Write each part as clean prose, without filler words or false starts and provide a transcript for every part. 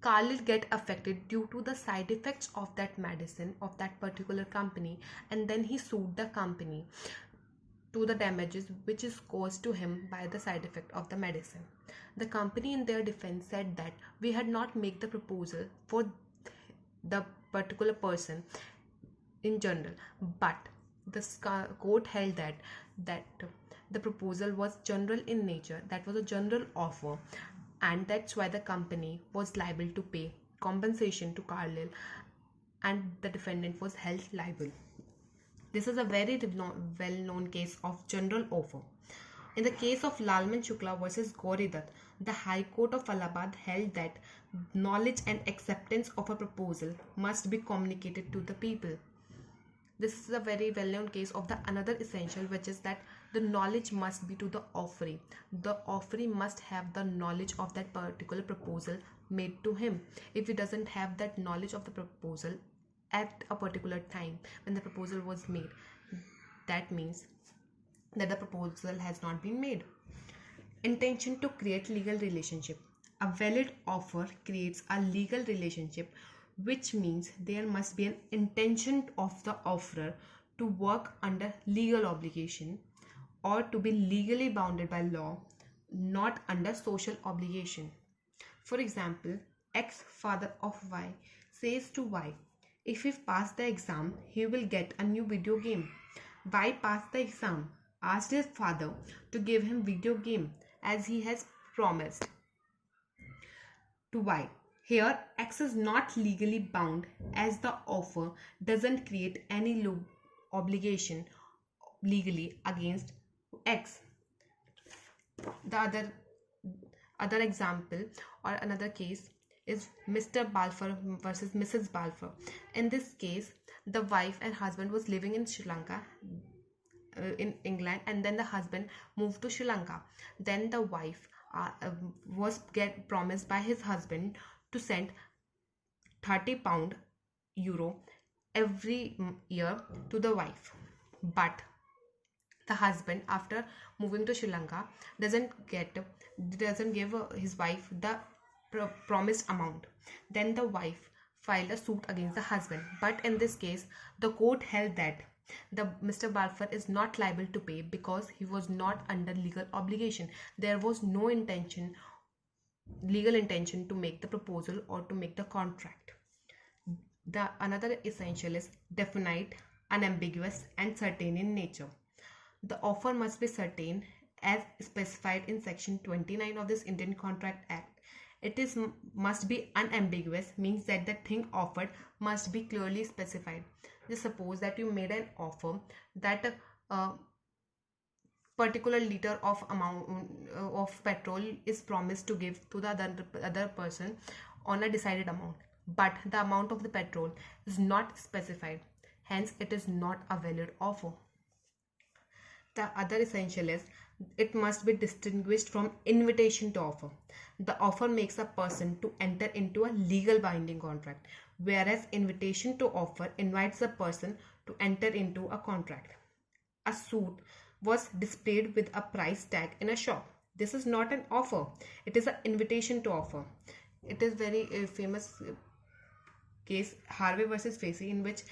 Carlyle get affected due to the side effects of that medicine of that particular company, and then he sued the company to the damages which is caused to him by the side effect of the medicine. The company in their defense said that we had not made the proposal for the particular person in general, but the court held that the proposal was general in nature, that was a general offer, and that's why the company was liable to pay compensation to Carlyle, and the defendant was held liable. This is a very well-known case of general offer. In the case of Lalman Shukla versus Gauri Dutt, the High Court of Allahabad held that knowledge and acceptance of a proposal must be communicated to the people. This is a very well-known case of the another essential, which is that the knowledge must be to the offeree. The offeree must have the knowledge of that particular proposal made to him. If he doesn't have that knowledge of the proposal at a particular time when the proposal was made, that means that the proposal has not been made. Intention to create legal relationship. A valid offer creates a legal relationship, which means there must be an intention of the offerer to work under legal obligation or to be legally bounded by law, not under social obligation. For example, X, father of Y, says to Y, if he passes the exam, he will get a new video game. Y passed the exam, asked his father to give him video game as he has promised to Y. Here, X is not legally bound as the offer doesn't create any obligation legally against X. The other example or another case is Mr. Balfour versus Mrs. Balfour. In this case, the wife and husband was living in Sri Lanka, in England, and then the husband moved to Sri Lanka. Then the wife was promised by his husband to send £30 euro every year to the wife, but the husband, after moving to Sri Lanka, doesn't give his wife the promised amount. Then the wife filed a suit against the husband, but in this case the court held that the Mr. Balfour is not liable to pay because he was not under legal obligation. There was no legal intention to make the proposal or to make the contract. The another essential is definite, unambiguous, and certain in nature. The offer must be certain as specified in section 29 of this Indian Contract Act. It must be unambiguous, means that the thing offered must be clearly specified. Just suppose that you made an offer that a particular liter of amount of petrol is promised to give to the other person on a decided amount, but the amount of the petrol is not specified, hence it is not a valid offer. The other essential is it must be distinguished from invitation to offer. The offer makes a person to enter into a legal binding contract, whereas invitation to offer invites a person to enter into a contract. A suit was displayed with a price tag in a shop. This is not an offer, it is an invitation to offer. It is very famous case, Harvey versus Facey, in which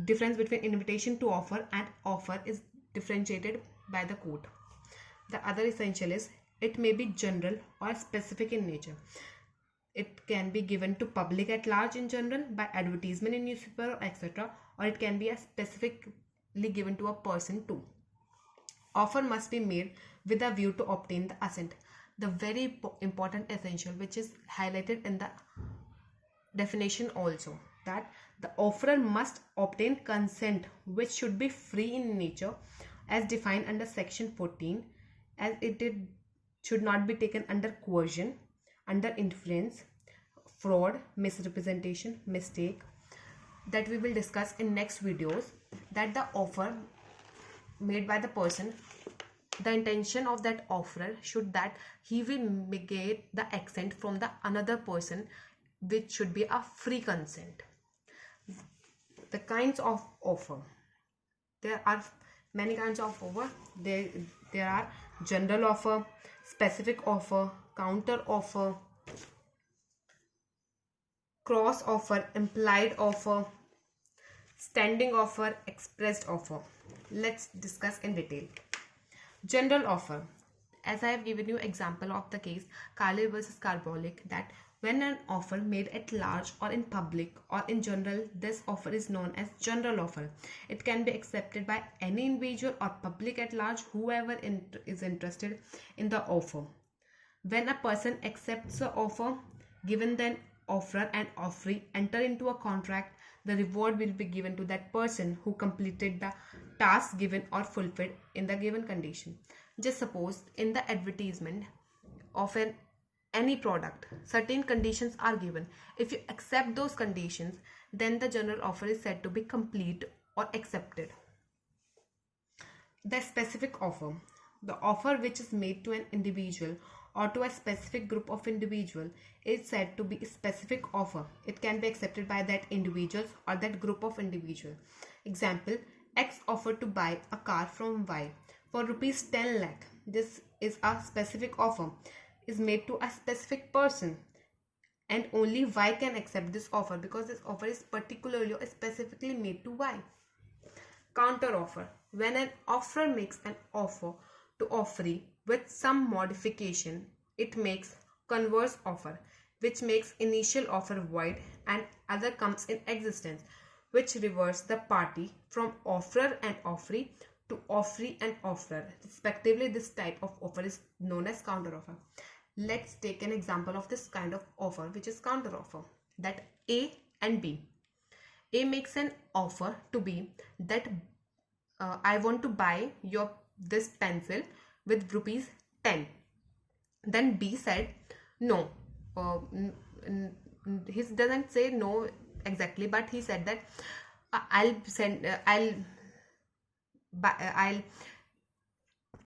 difference between invitation to offer and offer is differentiated by the court. The other essential is it may be general or specific in nature. It can be given to public at large in general by advertisement in newspaper, etc., or it can be specifically given to a person too. Offer must be made with a view to obtain the assent. The very important essential, which is highlighted in the definition also, that the offerer must obtain consent which should be free in nature as defined under section 14, as it should not be taken under coercion, under influence, fraud, misrepresentation, mistake, that we will discuss in next videos. That the offer made by the person, the intention of that offerer should that he will get the accent from the another person, which should be a free consent. The kinds of offer, there are many kinds of offer. There are general offer, specific offer, counter offer, cross offer, implied offer, standing offer, expressed offer. Let's discuss in detail. General offer. As I have given you example of the case Carlyle versus Carbolic, that when an offer made at large or in public or in general, this offer is known as general offer. It can be accepted by any individual or public at large, whoever is interested in the offer. When a person accepts the offer, given then offerer and offeree enter into a contract, the reward will be given to that person who completed the task given or fulfilled in the given condition. Just suppose in the advertisement of any product, certain conditions are given. If you accept those conditions, then the general offer is said to be complete or accepted. The specific offer. The offer which is made to an individual or to a specific group of individual is said to be a specific offer. It can be accepted by that individuals or that group of individual. Example, X offered to buy a car from Y for rupees 10 lakh. This is a specific offer, is made to a specific person, and only Y can accept this offer because this offer is particularly or specifically made to Y. Counter offer. When an offerer makes an offer to offeree with some modification, it makes converse offer, which makes initial offer void and other comes in existence, which reverts the party from offerer and offeree to offeree and offerer respectively. This type of offer is known as counter offer. Let's take an example of this kind of offer, which is counter offer. That A and B. A makes an offer to B that I want to buy this pencil with rupees 10. Then B said no. He doesn't say no exactly, but he said that I'll